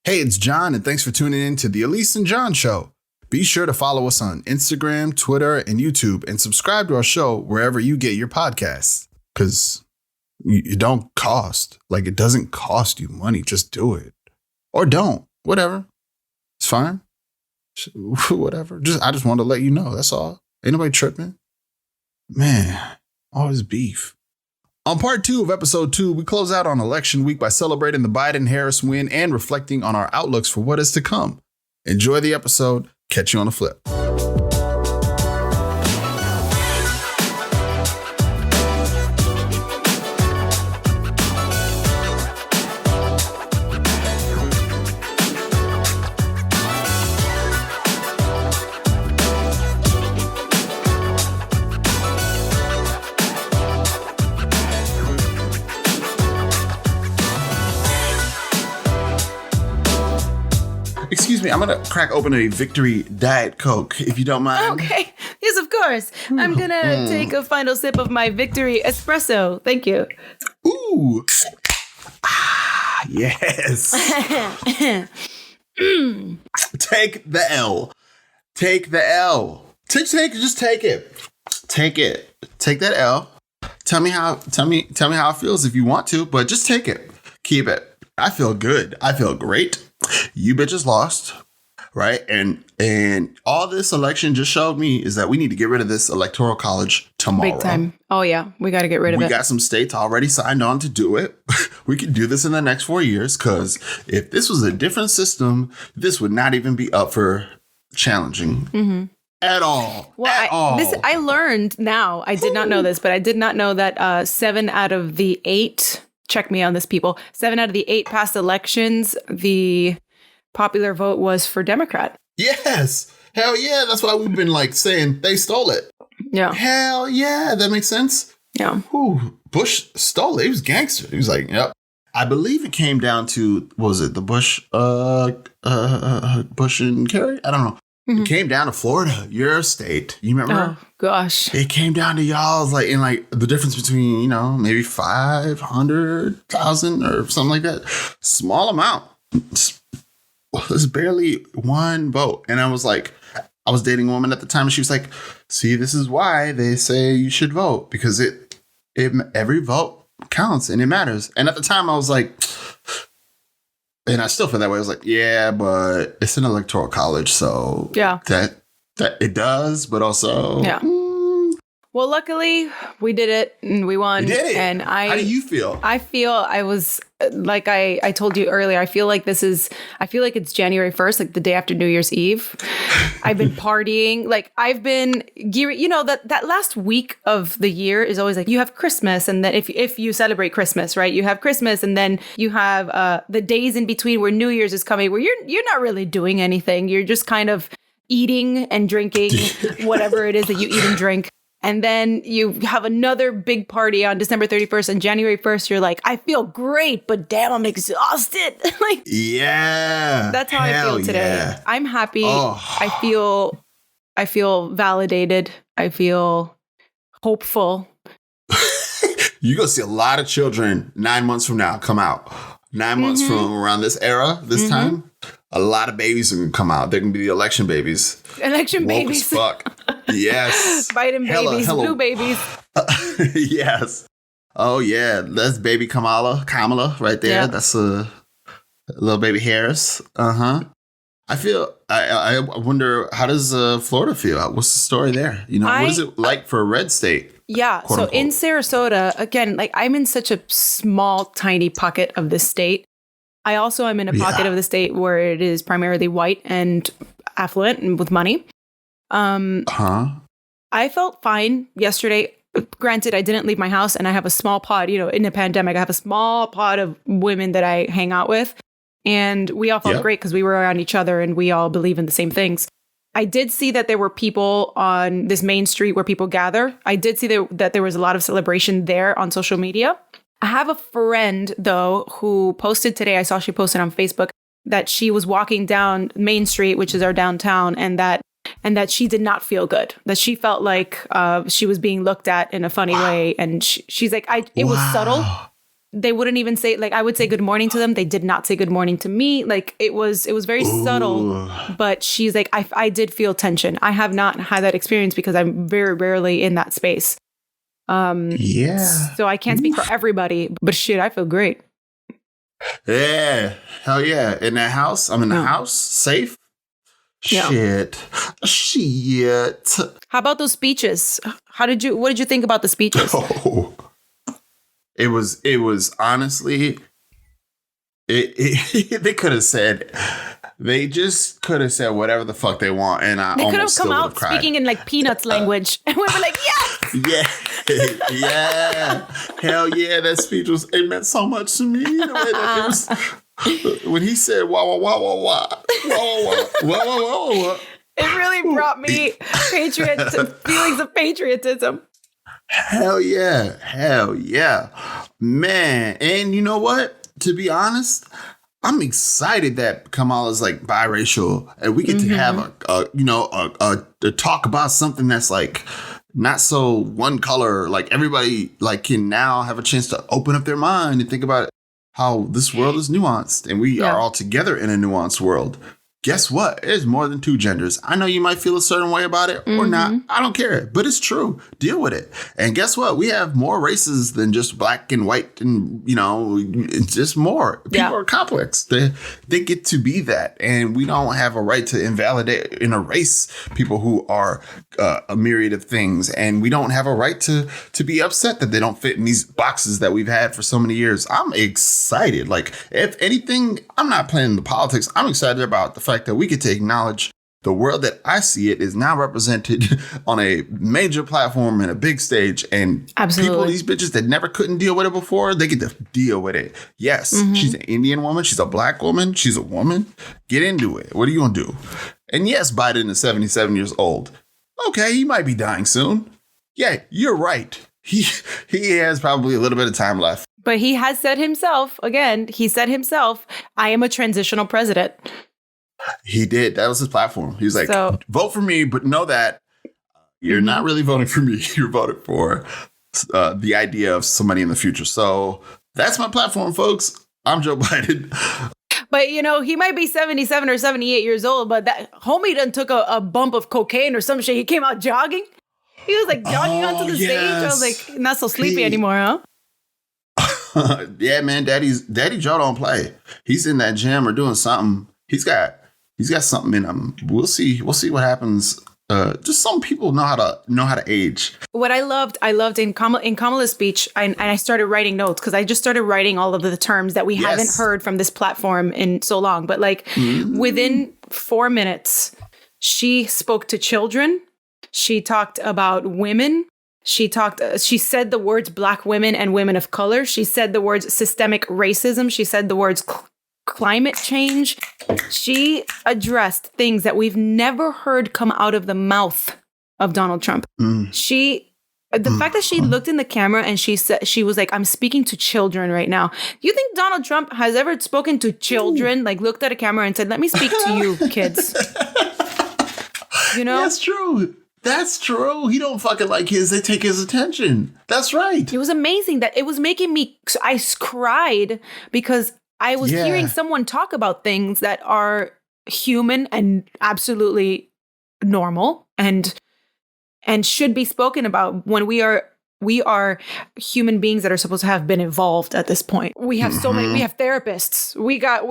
Hey, it's John, and thanks for tuning in to the Elise and John Show. Be sure to follow us on Instagram, Twitter, and YouTube, and subscribe to our show wherever you get your podcasts. Because it don't cost. Like, it doesn't cost you money. Just do it. Or don't. Whatever. It's fine. Whatever. I just wanted to let you know. That's all. Ain't nobody tripping. Man, all this beef. On part 2 of episode 2, we close out on election week by celebrating the Biden-Harris win and reflecting on our outlooks for what is to come. Enjoy the episode. Catch you on the flip. Excuse me, I'm going to crack open a Victory Diet Coke, if you don't mind. Okay. Yes, of course. I'm going to take a final sip of my Victory Espresso. Thank you. Ooh. Ah, yes. Take the L. Take the L. Just take it. Take it. Take that L. Tell me how it feels if you want to, but just take it. Keep it. I feel good. I feel great. You bitches lost, right? And all this election just showed me is that we need to get rid of this electoral college tomorrow. Big time. Oh, yeah. We got to get rid of it. We got some states already signed on to do it. We could do this in the next 4 years because if this was a different system, this would not even be up for challenging at all. Well, I learned now. I did not know this, but I did not know that 7 out of the 8... Check me on this, people. 7 out of the 8 past elections, the popular vote was for Democrat. Yes. Hell yeah. That's why we've been saying they stole it. Yeah. Hell yeah. That makes sense. Yeah. Ooh, Bush stole it. He was gangster. He was like, yep. I believe it came down to, what was it, the Bush and Kerry? I don't know. It came down to Florida, your state. You remember? Oh, gosh. It came down to y'all's, the difference between, maybe 500,000 or something like that. Small amount. It's barely one vote. And I was dating a woman at the time, and she was like, see, this is why they say you should vote, because every vote counts and it matters. And at the time I was like, and I still feel that way. I was like, yeah, but it's an electoral college, so yeah, that it does, but also, yeah. Well, luckily we did it and we won. We did it. And how do you feel? I feel I was like I told you earlier. I feel like it's January 1st, like the day after New Year's Eve. I've been partying. I've been gearing. That last week of the year is always you have Christmas, and then if you celebrate Christmas, right, you have Christmas, and then you have the days in between where New Year's is coming, where you're not really doing anything. You're just kind of eating and drinking whatever it is that you eat and drink. And then you have another big party on December 31st, and January 1st, you're like, I feel great, but damn, I'm exhausted. Yeah. That's how I feel today. Yeah. I'm happy. Oh. I feel validated. I feel hopeful. You're going to see a lot of children 9 months from now come out. 9 months from around this era, this time, a lot of babies are going to come out. They're going to be the election babies. Election Woke babies. as fuck. Yes. Biden babies, blue babies. Yes. Oh, yeah. That's baby Kamala right there. Yeah. That's a little baby Harris. Uh-huh. I wonder, how does Florida feel? What's the story there? What is it like for a red state? Yeah. So unquote. In Sarasota, again, I'm in such a small, tiny pocket of this state. I also am in a pocket of the state where it is primarily white and affluent and with money. I felt fine yesterday. Granted, I didn't leave my house, and I have a small pod, in the pandemic, I have a small pod of women that I hang out with. And we all felt great because we were around each other and we all believe in the same things. I did see that there were people on this main street where people gather. I did see that there was a lot of celebration there on social media. I have a friend, though, who posted today, I saw she posted on Facebook, that she was walking down Main Street, which is our downtown, and that she did not feel good, that she felt like she was being looked at in a funny way. And she's like, it was subtle. they wouldn't even say, like, I would say good morning to them. They did not say good morning to me. Like, it was very subtle, but she's like, I did feel tension. I have not had that experience because I'm very rarely in that space. Yeah. So I can't speak for everybody, but shit, I feel great. Yeah. Hell yeah. In that house. I'm in the house. Safe. Yeah. Shit. How about those speeches? What did you think about the speeches? Oh. It was honestly, they could have said, they just could have said whatever the fuck they want. And they could have come out speaking in like Peanuts language. And we were like, yes. Yeah. Yeah. Hell yeah. That speech it meant so much to me. The way that when he said, wah, wah, wah, wah, wah, wah, wah, wah, wah, wah, wah. It really brought me feelings of patriotism. Hell yeah. Hell yeah. Man. And you know what? To be honest, I'm excited that Kamala's like biracial and we get to have a talk about something that's like not so one color. Like everybody like can now have a chance to open up their mind and think about how this world is nuanced and we are all together in a nuanced world. Guess what? There's more than two genders. I know you might feel a certain way about it or not. I don't care, but it's true. Deal with it. And guess what? We have more races than just black and white and, it's just more. People are complex. They get to be that. And we don't have a right to invalidate and erase people who are a myriad of things. And we don't have a right to be upset that they don't fit in these boxes that we've had for so many years. I'm excited. Like, if anything, I'm not playing the politics. I'm excited about the fact that we get to acknowledge the world that I see it is now represented on a major platform and a big stage. And people, these bitches that never couldn't deal with it before, they get to deal with it. Yes, she's an Indian woman. She's a black woman. She's a woman. Get into it. What are you going to do? And yes, Biden is 77 years old. Okay, he might be dying soon. Yeah, you're right. He has probably a little bit of time left. But he has said himself, I am a transitional president. He did. That was his platform. He was like, vote for me, but know that you're not really voting for me. You're voting for the idea of somebody in the future. So that's my platform, folks. I'm Joe Biden. But, he might be 77 or 78 years old, but that homie done took a bump of cocaine or some shit. He came out jogging. He was like jogging onto the stage. I was like, not so sleepy anymore, huh? Yeah, man. Daddy Joe don't play. He's in that gym or doing something. He's got something in him. We'll see what happens. Just some people know how to age. What I loved in Kamala's speech, and I started writing notes because I just started writing all of the terms that we haven't heard from this platform in so long. But like within 4 minutes, she spoke to children. She talked about women. She said the words Black women and women of color. She said the words systemic racism. She said the words climate change. She addressed things that we've never heard come out of the mouth of Donald Trump. The fact that she looked in the camera and she said, she was like, I'm speaking to children right now. You think Donald Trump has ever spoken to children? Like looked at a camera and said, let me speak to you, kids. That's true. That's true. He don't fucking like his. They take his attention. That's right. It was amazing that it was making me, I cried because I was hearing someone talk about things that are human and absolutely normal and should be spoken about when we are human beings that are supposed to have been evolved at this point. We have so many, we have therapists, we got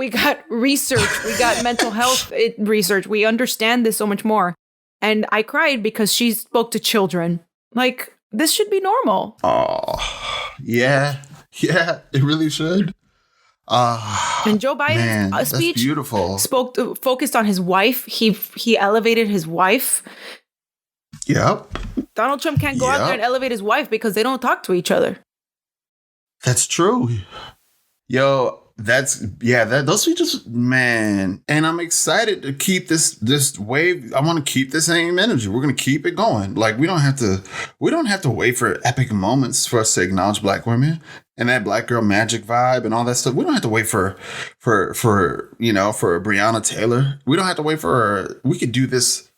research, we got mental health research. We understand this so much more. And I cried because she spoke to children. Like, this should be normal. Oh, yeah. Yeah, it really should. And Joe Biden's speech beautiful. Focused on his wife. He elevated his wife. Yep. Donald Trump can't go out there and elevate his wife because they don't talk to each other. That's true. Yo, those speeches, man. And I'm excited to keep this wave. I want to keep the same energy. We're going to keep it going. Like we don't have to wait for epic moments for us to acknowledge Black women and that Black girl magic vibe and all that stuff. We don't have to wait for Breonna Taylor. We don't have to wait for her. We could do this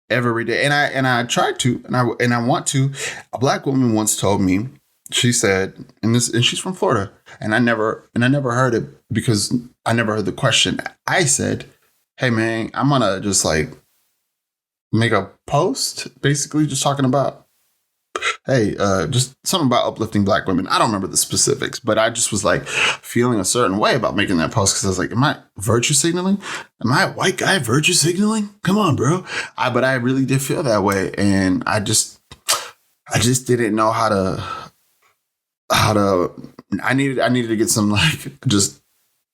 every day. And I try to, and I want to. A Black woman once told me, she said, and she's from Florida, and I never heard it because I never heard the question. I said, "Hey man, I'm gonna just like make a post, basically just talking about, hey, just something about uplifting Black women." I don't remember the specifics, but I just was like feeling a certain way about making that post because I was like, "Am I virtue signaling? Am I a white guy virtue signaling? Come on, bro!" But I really did feel that way, and I just didn't know how to. I needed to get some like just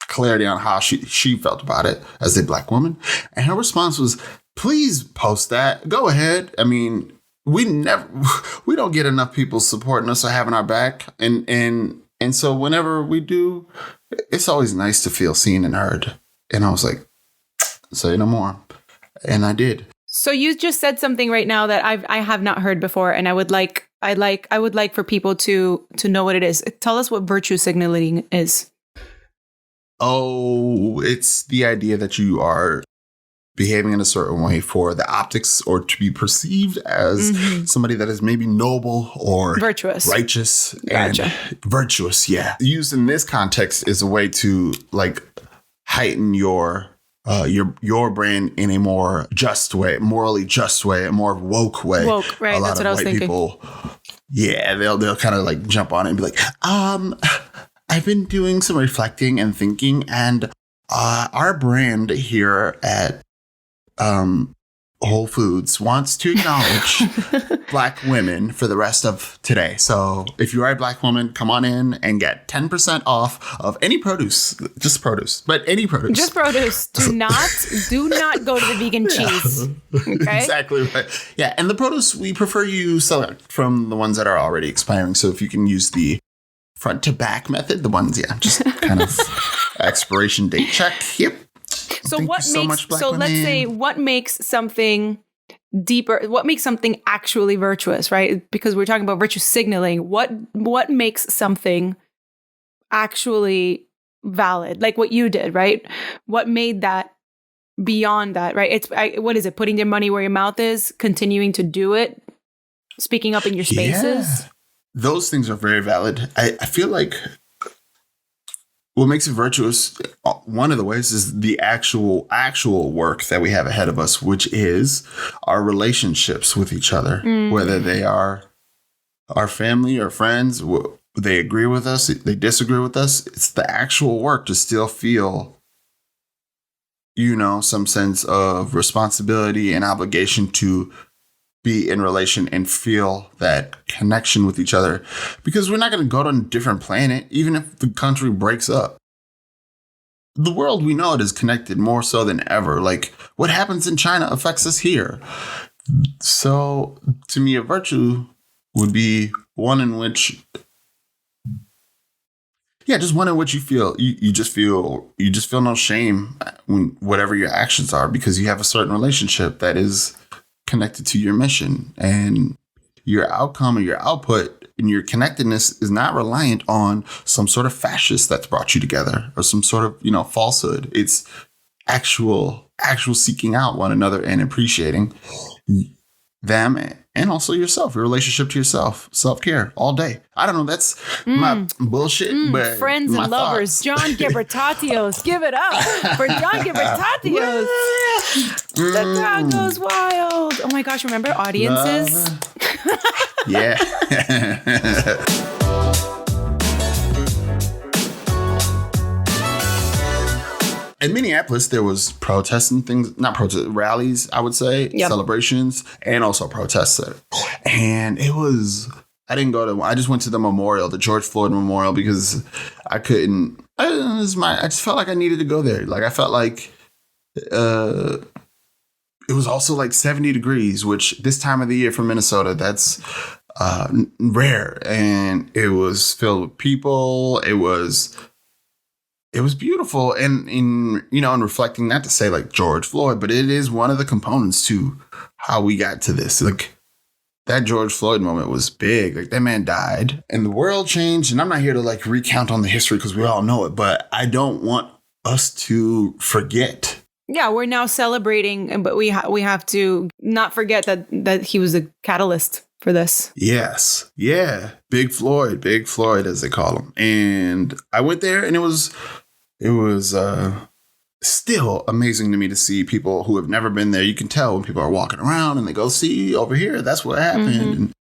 clarity on how she felt about it as a Black woman, and her response was, "Please post that. Go ahead. I mean, we don't get enough people supporting us or having our back, and so whenever we do, it's always nice to feel seen and heard." And I was like, "Say no more," and I did. So you just said something right now that I have not heard before, and I would like for people to know what it is. Tell us what virtue signaling is. Oh, it's the idea that you are behaving in a certain way for the optics or to be perceived as somebody that is maybe noble or virtuous, righteous, gotcha. And virtuous. Yeah. Used in this context is a way to like heighten your brand in a more just way, morally just way, a more woke way. Woke, right? That's what I was thinking. People, yeah, they'll kind of like jump on it and be like, I've been doing some reflecting and thinking, and our brand here at Whole Foods wants to acknowledge Black women for the rest of today. So if you are a Black woman, come on in and get 10% off of any produce, just produce, but any produce. Just produce. Do not go to the vegan cheese. Okay? Exactly right. Yeah. And the produce, we prefer you select from the ones that are already expiring. So if you can use the front to back method, the ones, just kind of expiration date check. Yep. So let's say what makes something deeper, what makes something actually virtuous, right? Because we're talking about virtue signaling. What makes something actually valid? Like what you did, right? What made that beyond that, right? What is it? Putting your money where your mouth is, continuing to do it, speaking up in your spaces. Yeah. Those things are very valid. I feel like what makes it virtuous, one of the ways is the actual work that we have ahead of us, which is our relationships with each other, whether they are our family or friends, they agree with us, they disagree with us. It's the actual work to still feel, some sense of responsibility and obligation to be in relation and feel that connection with each other, because we're not going to go to a different planet, even if the country breaks up. The world, we know it is connected more so than ever. Like what happens in China affects us here. So to me, a virtue would be one in which, just one in which you feel, you just feel no shame when whatever your actions are, because you have a certain relationship that is connected to your mission, and your outcome or your output and your connectedness is not reliant on some sort of fascist that's brought you together or some sort of, falsehood. It's actual seeking out one another and appreciating them and also yourself, your relationship to yourself, self-care all day. I don't know. That's my bullshit. But friends and lovers, John Ghibertatios. Give it up for John Ghibertatios. The crowd goes wild. Oh my gosh, remember audiences? Yeah. In Minneapolis, there was protests and things, not protests, rallies, I would say, celebrations, and also protests. And it was, I just went to the memorial, the George Floyd Memorial, because I couldn't, I just felt like I needed to go there. Like, I felt like it was also like 70 degrees, which this time of the year for Minnesota, that's rare. And it was filled with people. It was beautiful, and in reflecting, not to say like George Floyd, but it is one of the components to how we got to this. Like that George Floyd moment was big. Like that man died and the world changed. And I'm not here to like recount on the history because we all know it, but I don't want us to forget. Yeah, we're now celebrating, but we have to not forget that he was a catalyst for this. Yes. Yeah. Big Floyd, as they call him. And I went there, and it was still amazing to me to see people who have never been there. You can tell when people are walking around and they go, see over here, that's what happened. Mm-hmm. And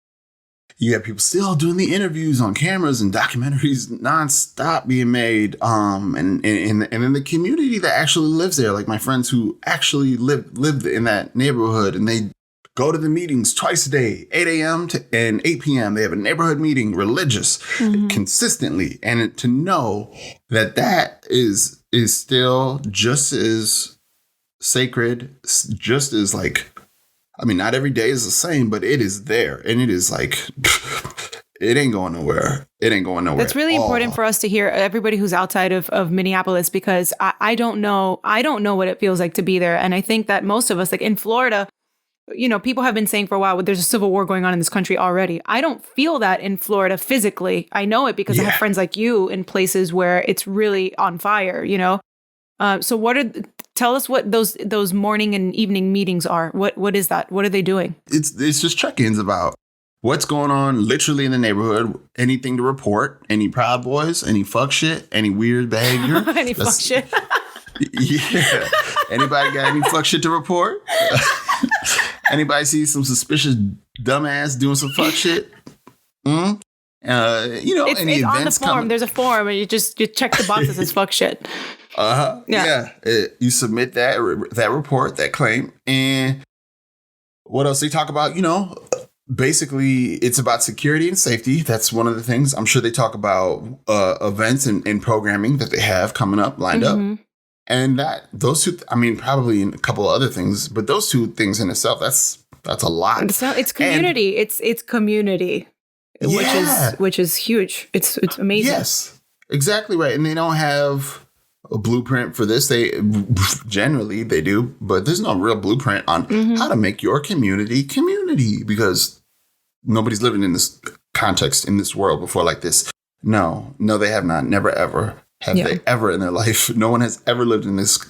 you have people still doing the interviews on cameras and documentaries nonstop being made. And in the community that actually lives there, like my friends who actually lived in that neighborhood, and they go to the meetings twice a day, 8 a.m. and 8 p.m. They have a neighborhood meeting, religious, consistently. And to know that is still just as sacred, just as like, I mean, not every day is the same, but it is there. And it is like, it ain't going nowhere. It ain't going nowhere. That's really important for us to hear, everybody who's outside of Minneapolis, because I don't know what it feels like to be there. And I think that most of us, like in Florida, you know, people have been saying for a while, well, there's a civil war going on in this country already. I don't feel that in Florida physically. I know it because I have friends like you in places where it's really on fire, you know? So tell us what those morning and evening meetings are. What is that? What are they doing? It's just check-ins about what's going on literally in the neighborhood, anything to report, any Proud Boys, any fuck shit, any weird behavior. Any fuck shit. Yeah. Anybody got any fuck shit to report? Anybody see some suspicious dumbass doing some fuck shit? You know, it's any on events the form. coming. There's a form, and you check the box that says fuck shit. Yeah. You submit that report, that claim, and what else they talk about? You know, basically, it's about security and safety. That's one of the things. I'm sure they talk about events and programming that they have coming up, lined up. And those two, I mean, probably in a couple of other things, but those two things in itself, that's a lot. So it's community. And it's community, which is huge. It's amazing. Yes, exactly right. And they don't have a blueprint for this. They generally they do, but there's no real blueprint on how to make your community because nobody's living in this context in this world before like this. No, they have not. Never ever. Have they ever in their life? No one has ever lived in this.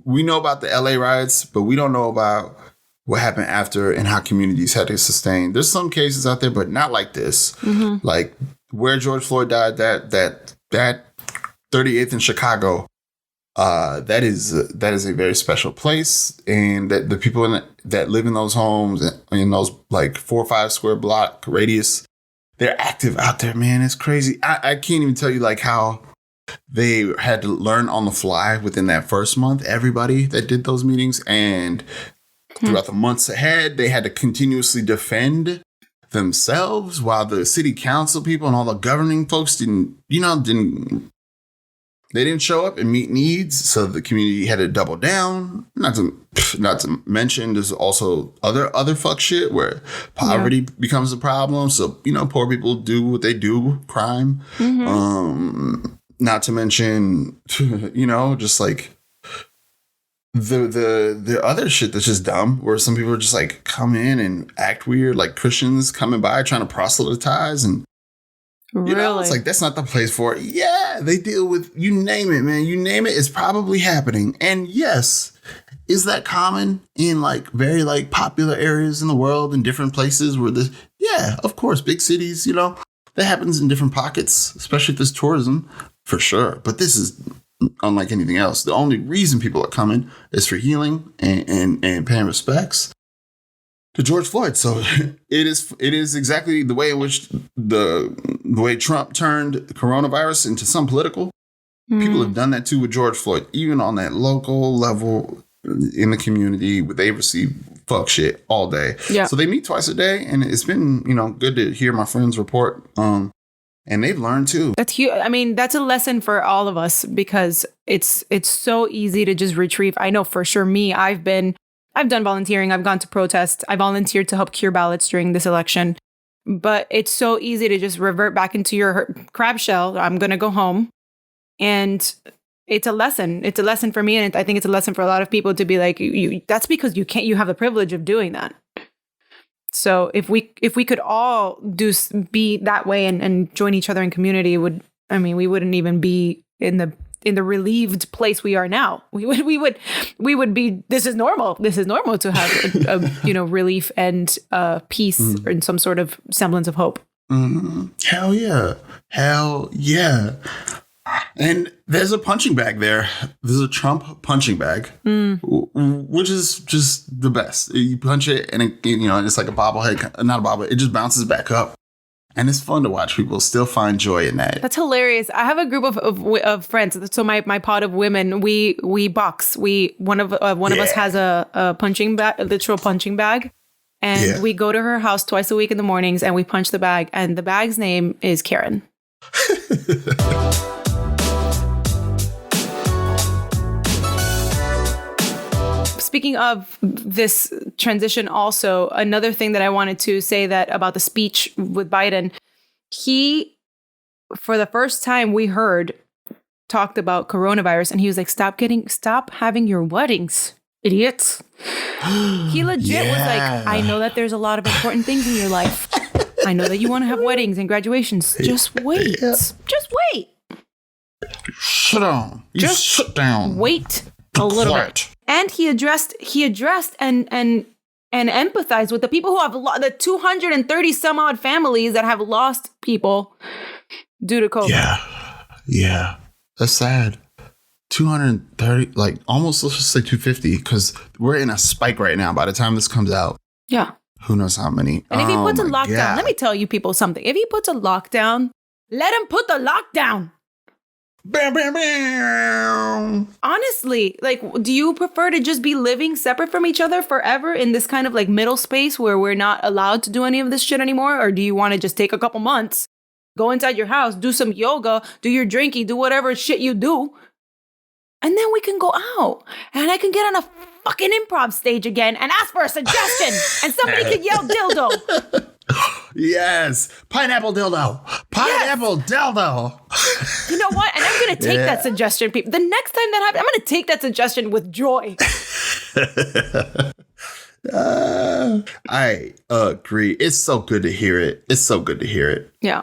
We know about the LA riots, but we don't know about what happened after and how communities had to sustain. There's some cases out there, but not like this. Like where George Floyd died, that 38th in Chicago. That is a very special place, and that the people that live in those homes in those like 4 or 5 square block radius, they're active out there, man. It's crazy. I can't even tell you like how they had to learn on the fly within that first month, everybody that did those meetings. And throughout the months ahead, they had to continuously defend themselves while the city council people and all the governing folks didn't show up and meet needs. So the community had to double down. Not to mention, there's also other fuck shit where poverty becomes a problem. So, you know, poor people do what they do, crime. Not to mention, you know, just like the other shit that's just dumb, where some people just like come in and act weird, like Christians coming by trying to proselytize, and you know, it's like that's not the place for it. Yeah, they deal with, you name it, man. You name it, it's probably happening. And yes, is that common in like very like popular areas in the world, in different places where yeah, of course, big cities, you know, that happens in different pockets, especially if there's tourism. For sure. But this is unlike anything else. The only reason people are coming is for healing and paying respects to George Floyd. So it is exactly the way in which the way Trump turned coronavirus into some political. People have done that too with George Floyd, even on that local level in the community where they receive fuck shit all day. Yeah. So they meet twice a day, and it's been, you know, good to hear my friends report. And they've learned too. That's huge. I mean, that's a lesson for all of us, because it's so easy to just retrieve. I know for sure I've done volunteering. I've gone to protest. I volunteered to help cure ballots during this election. But it's so easy to just revert back into your crab shell. I'm going to go home. And it's a lesson. It's a lesson for me. And I think it's a lesson for a lot of people to be like, that's because you have the privilege of doing that. So if we could all be that way and join each other in community, we wouldn't even be in the in the relieved place we are now. We would be, this is normal. This is normal to have relief and peace and some sort of semblance of hope. Mm-hmm. Hell yeah. And there's a punching bag there. There's a Trump punching bag, which is just the best. You punch it and it's like a bobblehead, not a bobblehead. It just bounces back up. And it's fun to watch people still find joy in that. That's hilarious. I have a group of friends. So my pod of women, we box. One of us has a punching bag, a literal punching bag. And we go to her house twice a week in the mornings and we punch the bag. And the bag's name is Karen. Speaking of this transition, also, another thing that I wanted to say that about the speech with Biden, he, for the first time we heard, talked about coronavirus, and he was like, stop having your weddings, idiots. He legit was like, I know that there's a lot of important things in your life. I know that you want to have weddings and graduations. Just wait. Just wait. Shut down. Just shut down. Wait a little bit. And he addressed and empathized with the people who have the 230 some odd families that have lost people due to COVID. Yeah. That's sad. 230, like almost, let's just say 250, because we're in a spike right now. By the time this comes out, who knows how many. And if he puts a lockdown, let me tell you people something. If he puts a lockdown, let him put the lockdown. Bam, bam, bam. Honestly, like, do you prefer to just be living separate from each other forever in this kind of like middle space where we're not allowed to do any of this shit anymore? Or do you want to just take a couple months, go inside your house, do some yoga, do your drinking, do whatever shit you do, and then we can go out and I can get on a fucking improv stage again and ask for a suggestion and somebody could yell dildo. Yes. Pineapple dildo. Pineapple dildo. You know what? And I'm going to take that suggestion, people. The next time that happens, I'm going to take that suggestion with joy. I agree. It's so good to hear it. Yeah.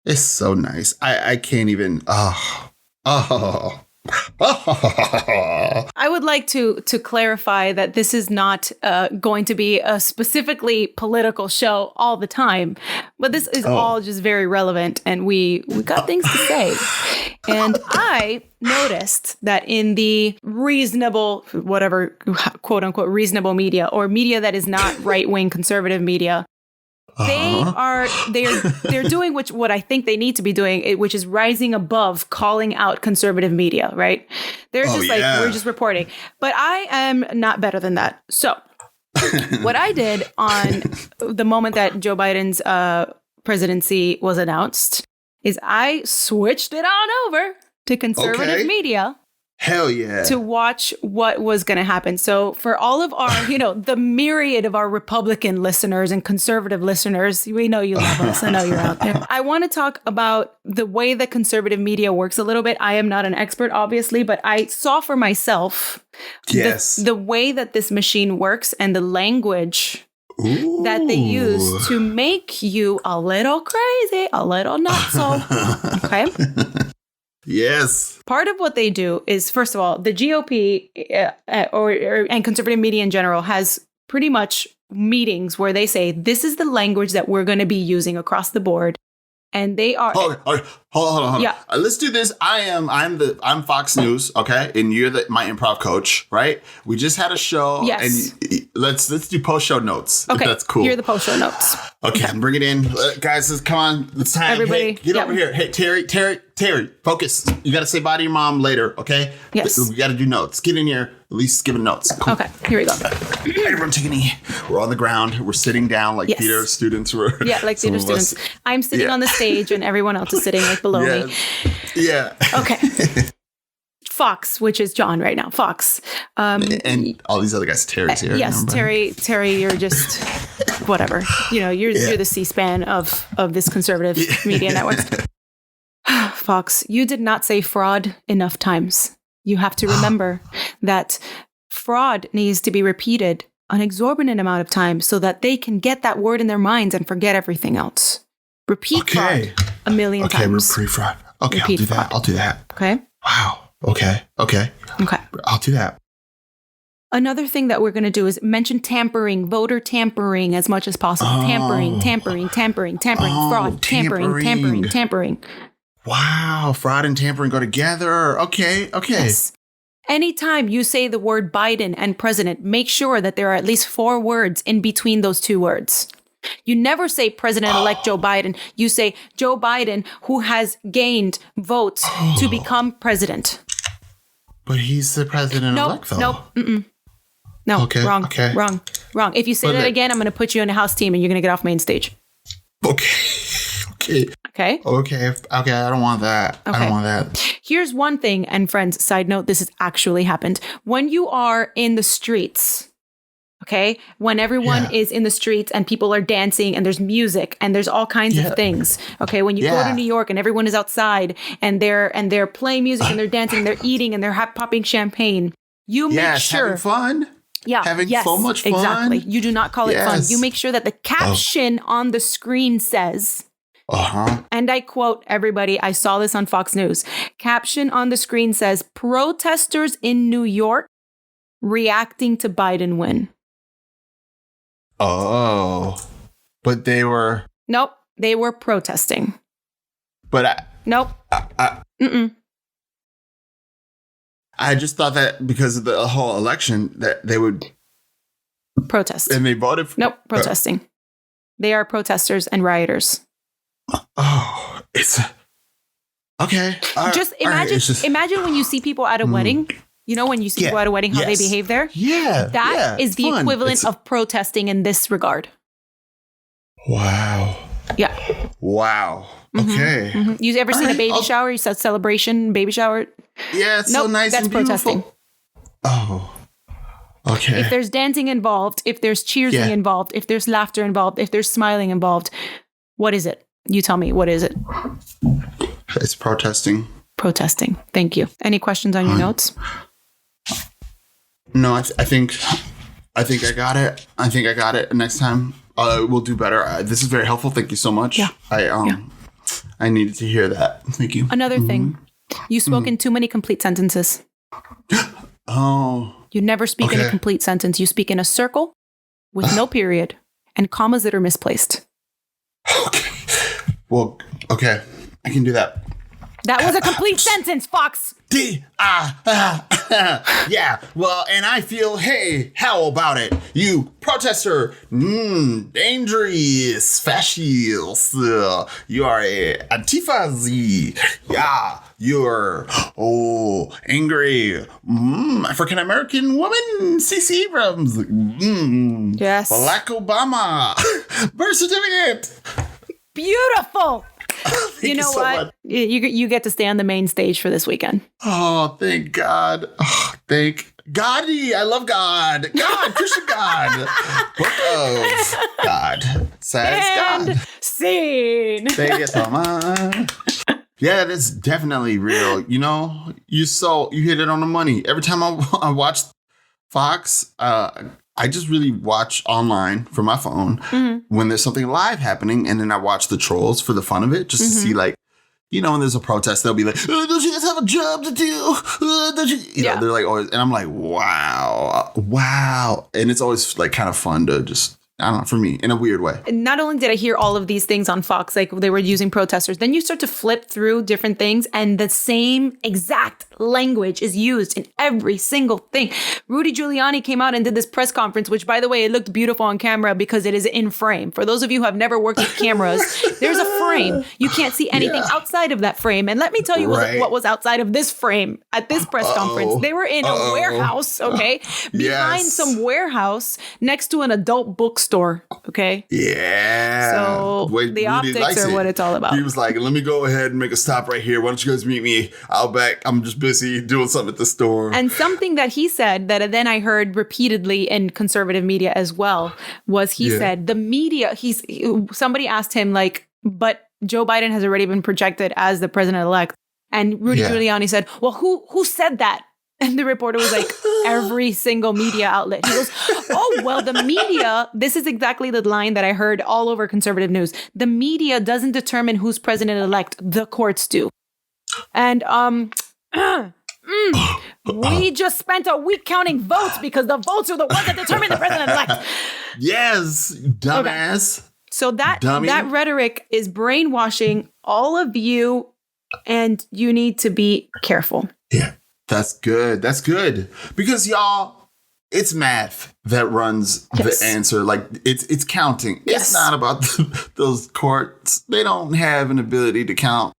It's so nice. I can't even. I would like to clarify that this is not going to be a specifically political show all the time, but this is all just very relevant, and we got things to say. And I noticed that in the reasonable, whatever, quote unquote, reasonable media, or media that is not right-wing conservative media, they're doing what I think they need to be doing, which is rising above calling out conservative media, right? They're just like, we're just reporting. But I am not better than that. So what I did on the moment that Joe Biden's presidency was announced is I switched it on over to conservative media. Hell yeah. To watch what was going to happen. So for all of our, the myriad of our Republican listeners and conservative listeners, we know you love us. I know you're out there. I want to talk about the way that conservative media works a little bit. I am not an expert, obviously, but I saw for myself the way that this machine works and the language that they use to make you a little crazy, a little not so. Okay. Yes. Part of what they do is, first of all, the GOP and conservative media in general has pretty much meetings where they say, this is the language that we're going to be using across the board. And they are. Hold on. Yeah. Let's do this. I'm Fox News. Okay. And you're my improv coach, right? We just had a show. Yes. And let's do post show notes. Okay. If that's cool. You're the post show notes. Okay. Bring it in. Guys, come on. It's time. Everybody. Hey, get over here. Hey, Terry, focus. You got to say bye to your mom later. Okay. Yes. We got to do notes. Get in here. Elise giving notes. Cool. Okay. Here we go. Everyone take a knee. We're on the ground. We're sitting down like theater students were. Yeah. Like theater students. I'm sitting on the stage and everyone else is sitting like below me. Yeah. Okay. Fox, which is John right now. Fox. And all these other guys. Terry's here. Yes. Terry, you're just whatever. You're the C-SPAN of this conservative media network. Fox, you did not say fraud enough times. You have to remember that fraud needs to be repeated an exorbitant amount of time so that they can get that word in their minds and forget everything else. Repeat fraud a million times. Okay, repeat fraud. Okay, I'll do that. Okay. Wow. Okay. Okay. I'll do that. Another thing that we're going to do is mention tampering, voter tampering as much as possible. Tampering, fraud, tampering. Wow. Fraud and tampering go together. Okay. Yes. Anytime you say the word Biden and president, make sure that there are at least 4 words in between those 2 words. You never say President-elect Joe Biden. You say Joe Biden, who has gained votes to become president. But he's the president-elect, though. Nope. No, okay, wrong. Okay. Wrong. If you say that again, I'm going to put you in a house team and you're going to get off main stage. Okay. Okay. I don't want that. Okay. I don't want that. Here's one thing, and friends, side note, this has actually happened. When you are in the streets, okay, when everyone is in the streets and people are dancing and there's music and there's all kinds of things, okay, when you go to New York and everyone is outside and they're playing music and they're dancing, they're eating and they're popping champagne, you make sure. Having fun. Yeah. Having so much fun. Exactly. You do not call it fun. You make sure that the caption on the screen says, and I quote everybody, I saw this on Fox News. Caption on the screen says, protesters in New York reacting to Biden win. Oh, but they were. Nope. They were protesting. But nope. I just thought that because of the whole election that they would protest. And they voted for protesting. They are protesters and rioters. Oh, it's okay. Just imagine when you see people at a wedding. You know, when you see people at a wedding, how they behave there? Yeah. That is the equivalent of protesting in this regard. Wow. Yeah. Wow. Okay. You ever seen a baby shower? You said celebration, baby shower? Yeah, it's so nice and beautiful. That's protesting. Oh. Okay. If there's dancing involved, if there's cheersing involved, if there's laughter involved, if there's smiling involved, what is it? You tell me, what is it? It's protesting. Protesting. Thank you. Any questions on your notes? No, I think I got it. I think I got it. Next time we'll do better. This is very helpful. Thank you so much. Yeah. I needed to hear that. Thank you. Another thing. You spoke in too many complete sentences. Oh. You never speak in a complete sentence. You speak in a circle with no period and commas that are misplaced. Okay. Well, okay. I can do that. That was a complete sentence, Fox. Yeah. Well, and I feel, hey, how about it? You protester, dangerous, fascist. You are a Antifa-Z. Yeah. You're, angry, African-American woman, C.C. Abrams. Yes. Barack Obama. Birth certificate. Beautiful. You know so what? You get to stay on the main stage for this weekend. Oh, thank God. Oh, thank Goddie. I love God. God, Christian God. Book of God. Says God. Scene. Thank you so much. Yeah, that's definitely real. You know, you hit it on the money. Every time I watch Fox, I just really watch online from my phone when there's something live happening. And then I watch the trolls for the fun of it, just to see, like, you know, when there's a protest, they'll be like, don't you guys have a job to do? Don't you? You know, they're like, always, and I'm like, wow. And it's always like kind of fun to just, I don't know, for me, in a weird way. Not only did I hear all of these things on Fox, like they were using protesters, then you start to flip through different things and the same exact language is used in every single thing. Rudy Giuliani came out and did this press conference, which, by the way, it looked beautiful on camera because it is in frame. For those of you who have never worked with cameras, there's a frame. You can't see anything outside of that frame. And let me tell you what was outside of this frame at this press conference. They were in a warehouse, okay? Behind some warehouse next to an adult bookstore, okay? Yeah. So the optics are what it's all about. He was like, let me go ahead and make a stop right here. Why don't you guys meet me? I'm just busy doing something at the store. And something that he said that then I heard repeatedly in conservative media as well was he said the media, somebody asked him like, but Joe Biden has already been projected as the president-elect. And Rudy Giuliani said, well, who said that? And the reporter was like, every single media outlet. He goes, oh, well, the media, this is exactly the line that I heard all over conservative news. The media doesn't determine who's president-elect. The courts do. And We just spent a week counting votes because the votes are the ones that determine the president-elect. Yes, dumbass. Okay. So that Dummy. that rhetoric is brainwashing all of you, and you need to be careful. Yeah, that's good. That's good. Because y'all, it's math that runs the answer. Like it's counting. Yes. It's not about those courts. They don't have an ability to count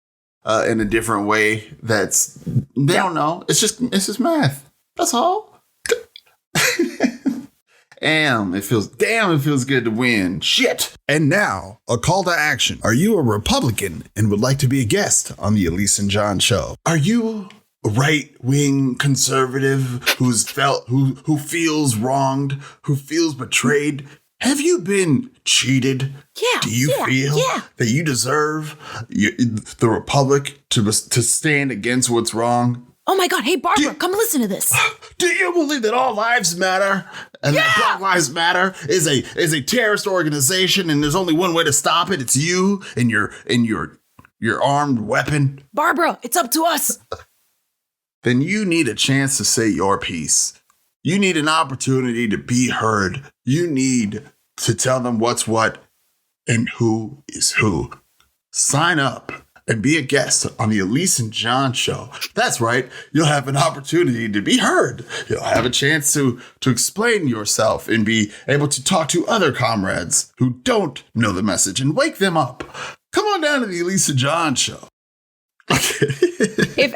in a different way. They don't know. It's just math. That's all. Damn, it feels good to win. Shit. And now, a call to action. Are you a Republican and would like to be a guest on the Elise and John show? Are you a right-wing conservative who feels wronged, who feels betrayed? Have you been cheated? Yeah. Do you feel that you deserve the Republic to stand against what's wrong? Oh my God. Hey, Barbara, come listen to this. Do you believe that all lives matter and that Black Lives Matter is a terrorist organization and there's only one way to stop it? It's you and your armed weapon. Barbara, it's up to us. Then you need a chance to say your piece. You need an opportunity to be heard. You need to tell them what's what and who is who. Sign up and be a guest on the Elise and John show. That's right. You'll have an opportunity to be heard. You'll have a chance to explain yourself and be able to talk to other comrades who don't know the message and wake them up. Come on down to the Elise and John show. If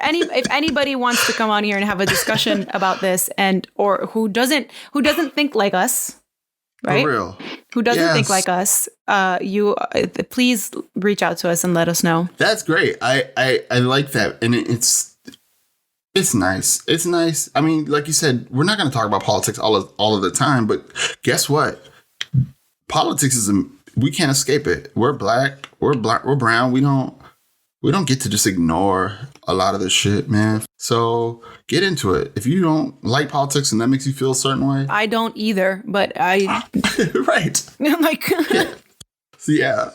anybody wants to come on here and have a discussion about this or who doesn't think like us, right? For real. Who doesn't think like us, please reach out to us and let us know. That's great. I like that. And it's nice. It's nice. I mean, like you said, we're not going to talk about politics all of the time, but guess what? Politics we can't escape it. We're black, we're brown. We don't get to just ignore a lot of this shit, man. So get into it. If you don't like politics and that makes you feel a certain way. I don't either, but I... Right. I'm like... So yeah,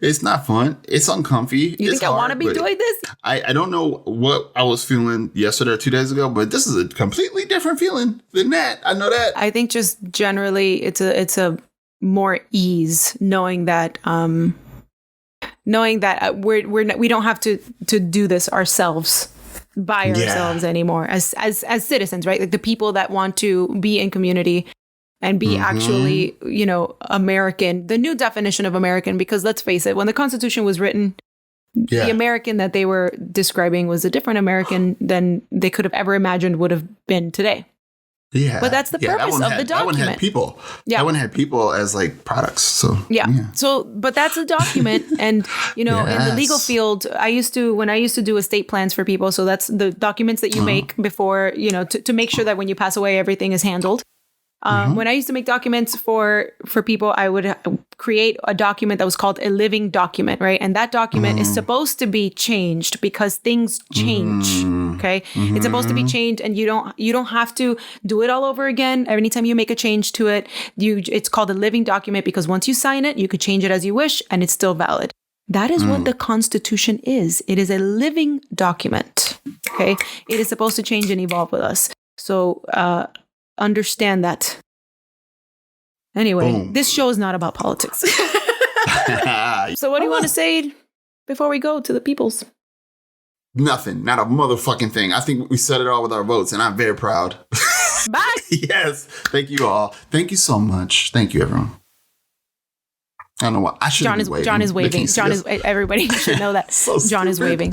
it's not fun. It's uncomfy. You think I want to be doing this? I don't know what I was feeling yesterday or 2 days ago, but this is a completely different feeling than that. I know that. I think just generally it's a more ease knowing that... we don't have to do this ourselves by ourselves anymore as citizens, right? Like the people that want to be in community and be actually, American, the new definition of American, because let's face it, when the Constitution was written, the American that they were describing was a different American than they could have ever imagined would have been today. Yeah. But that's the purpose of the document. That one had people. Yeah. That one had people as like products. So yeah. So, but that's a document. And, in the legal field, when I used to do estate plans for people. So that's the documents that you make before, to make sure that when you pass away, everything is handled. When I used to make documents for people, I would create a document that was called a living document, right? And that document is supposed to be changed because things change. Okay, it's supposed to be changed, and you don't have to do it all over again. Anytime you make a change to it, it's called a living document because once you sign it, you could change it as you wish, and it's still valid. That is what the Constitution is. It is a living document. Okay, it is supposed to change and evolve with us. So. Understand that. Anyway, This show is not about politics. So what do you want to say before we go to the peoples? Nothing. Not a motherfucking thing. I think we said it all with our votes, and I'm very proud. Bye. Yes. Thank you all. Thank you so much. Thank you, everyone. I don't know what. I should be waving. John is waving. Everybody should know that. John is waving.